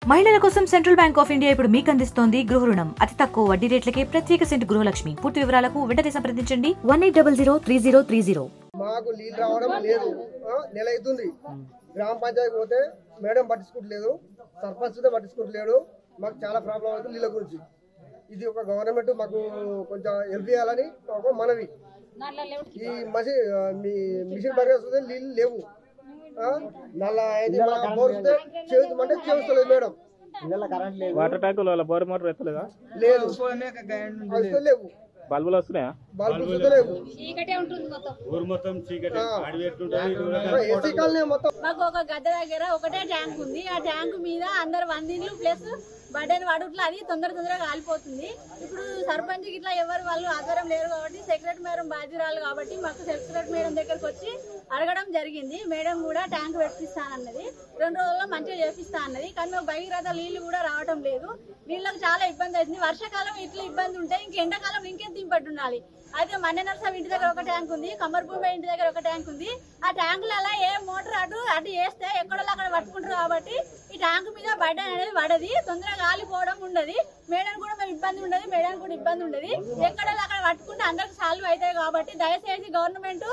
మహిళల కోసం central bank of India ఇప్పుడు మీకు అందిస్తోంది గృహ రుణం అతి తక్కువ వడ్డీ రేట్లకే ప్రత్యేక సెంటు గృహలక్ష్మి. పూర్తి వివరాలకు వెంటనే సంప్రదించండి 18003030. మాకు నీళ్ళు రావడం లేదు, నెల అవుతుంది. గ్రామ పంచాయతీ పోతే మేడం పట్టించుకోవట్లేదు, సర్పంచ్ పట్టించుకోవట్లేడు. మాకు చాలా ప్రాబ్లం అవుతుంది నీళ్ళ గురించి. ఇది ఒక గవర్నమెంట్ మాకు కొంచెం హెల్ప్ చేయాలని ఒక మనవి. ఈ మిషన్ పరిగెత్తుతుంది, నీళ్ళు లేవు. నల్ల చేస్తామంటే చేస్తలేదు మేడం. వాటర్ ట్యాంకులు బోర్ మోటార్ ఎత్తలేదా? లేదు, లేవు. బల్బులు వస్తున్నాయా? బల్బులు లేవు. మాకు ఒక గద్దె దగ్గర ఒకటే ట్యాంక్ ఉంది. ఆ ట్యాంక్ మీద అందరు వందిన్లు ప్లస్ బడ్డని వాడుట్లా అది తొందరగా కాలిపోతుంది. ఇప్పుడు సర్పంచ్ ఇట్లా ఎవరు వాళ్ళు ఆధారం లేరు కాబట్టి సెక్రటరీ మేడం బాధ్యురాలు కాబట్టి మాకు సెక్రటరీ మేడం దగ్గరకు వచ్చి అడగడం జరిగింది. మేడం కూడా ట్యాంక్ పెట్టిస్తానన్నది, 2 రోజుల్లో మంచిగా చేపిస్తా అన్నది. కానీ మాకు భగీరథ నీళ్లు కూడా రావడం లేదు. నీళ్ళకి చాలా ఇబ్బంది అవుతుంది. వర్షాకాలం ఇట్లా ఇబ్బంది ఉంటే ఇంక ఎండాకాలం ఇంకేం తింపట్టు ఉండాలి. అయితే మన్నెనర్స ఇంటి దగ్గర ఒక ట్యాంక్ ఉంది, కమ్మర్భూమి ఇంటి దగ్గర ఒక ట్యాంక్ ఉంది. ఆ ట్యాంకులలో ఏ మోటార్ అటు వేస్తే ఎక్కడో అక్కడ పట్టుకుంటారు కాబట్టి ఈ ట్యాంకు మీద బడ్డ అనేది పడది, తొందరగా కాలిపోవడం ఉండదు. మేడం కూడా మేము ఇబ్బంది ఉండదు, మేడం కూడా ఇబ్బంది ఉండదు. ఎక్కడో అక్కడ పట్టుకుంటే అందరికి సాల్వ్ అవుతాయి కాబట్టి దయచేసి గవర్నమెంట్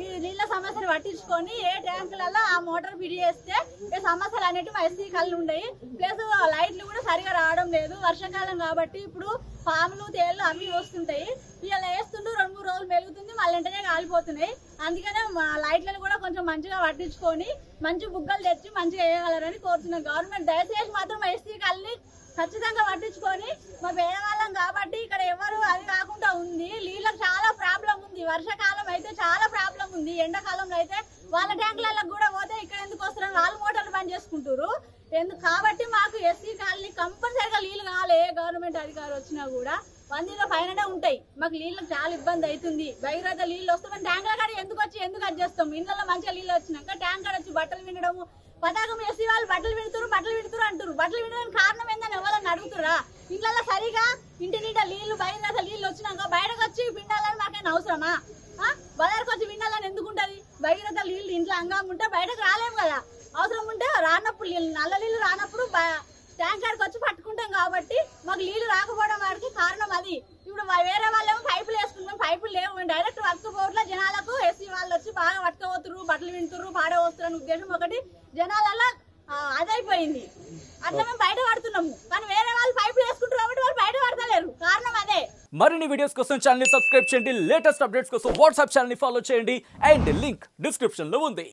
ఈ నీళ్ళ సమస్యను పట్టించుకొని ఏ ట్యాంకులలో ఆ మోటార్ ఫిట్ చేస్తే ఏ సమస్యలు అనేవి మా ఎస్సీ కళ్ళు ఉన్నాయి. ప్లస్ లైట్లు కూడా సరిగా రావడం లేదు. వర్షాకాలం కాబట్టి ఇప్పుడు పాములు తేళ్లు అవి వస్తుంటాయి. ఇలా వేస్తుంటూ 2-3 రోజులు మెలుగుతుంది, మళ్ళీ వెంటనే కాలిపోతున్నాయి. అందుకనే మా లైట్లను కూడా కొంచెం మంచిగా పట్టించుకొని మంచి బుగ్గలు తెచ్చి మంచిగా వేయగలరని కోరుతున్నాం. గవర్నమెంట్ దయచేసి మాత్రం మా ఎస్సీ కళ్ళని ఖచ్చితంగా పట్టించుకొని మా పేదవాళ్ళం కాబట్టి ఇక్కడ ఎవరు అది కాకుండా ఉంది. నీళ్ళకి చాలా ప్రాబ్లం ఉంది. వర్షాకాలం అయితే చాలా ప్రాబ్లం ఉంది. ఎండాకాలంలో అయితే వాళ్ళ ట్యాంకులకు కూడా పోతే ఇక్కడ ఎందుకు వస్తున్నారు, వాళ్ళు మోటార్లు బంద్ చేసుకుంటారు కాబట్టి మాకు ఎస్సీ కాలనీ కంపల్సరిగా నీళ్ళు కావాలి. ఏ గవర్నమెంట్ అధికారులు వచ్చినా కూడా 100 పైననే ఉంటాయి. మాకు నీళ్ళకి చాలా ఇబ్బంది అవుతుంది. భగీరథ నీళ్ళు వస్తే మనం ట్యాంకుల కాడ ఎందుకు అది చేస్తాం. ఇళ్ళలో మంచిగా నీళ్ళు వచ్చినాక ట్యాంక్ కాడ వచ్చి బట్టలు వినడము, పతాకం ఎస్సీ వాళ్ళు బట్టలు విడుతురు అంటారు. బట్టలు వినడానికి కారణం ఏందని ఎవరైనా అడుగుతురా? ఇళ్ళలో సరిగా ఇంటి నిండా నీళ్లు భగీరథ నీళ్ళు వచ్చినాక బయటకు వచ్చి పిండాలని మాకైనా అవసరమా? బజార్కి వచ్చి వినాలని ఎందుకుంటది? భగీరథ నీళ్ళు ఇంట్లో అంగం ఉంటే బయటకు రాలేము కదా. అవసరం ఉంటే రానప్పుడు నల్ల నీళ్ళు రానప్పుడు ట్యాంక్ కాడికి వచ్చి పట్టుకుంటాం కాబట్టి మాకు నీళ్లు రాకపోవడం వాడికి కారణం అది. ఇప్పుడు వేరే వాళ్ళేమో పైపులు వేసుకుంటాం, పైపులు లేవు. డైరెక్ట్ పట్టుకోవట్లే జనాలకు ఎస్సీ వాళ్ళు వచ్చి బాగా పట్టుకోవతురు, బట్టలు వింటురు, పాడవస్తున్నారు ఉద్దేశం ఒకటి జనాలలో అదైపోయింది. అట్లా మేము బయట పడుతున్నాము, కానీ వేరే వాళ్ళు పైపులు వేసుకుంటారు కాబట్టి వాళ్ళు బయట పడతలేరు. కారణం అదే. మరిన్ని వీడియోస్ కోసం ఛానల్ ని సబ్స్క్రైబ్ చేయండి, లేటెస్ట్ అప్డేట్స్ కోసం వాట్సాప్ ఛానల్ ని ఫాలో చేయండి అండ్ లింక్ డిస్క్రిప్షన్ లో ఉంది.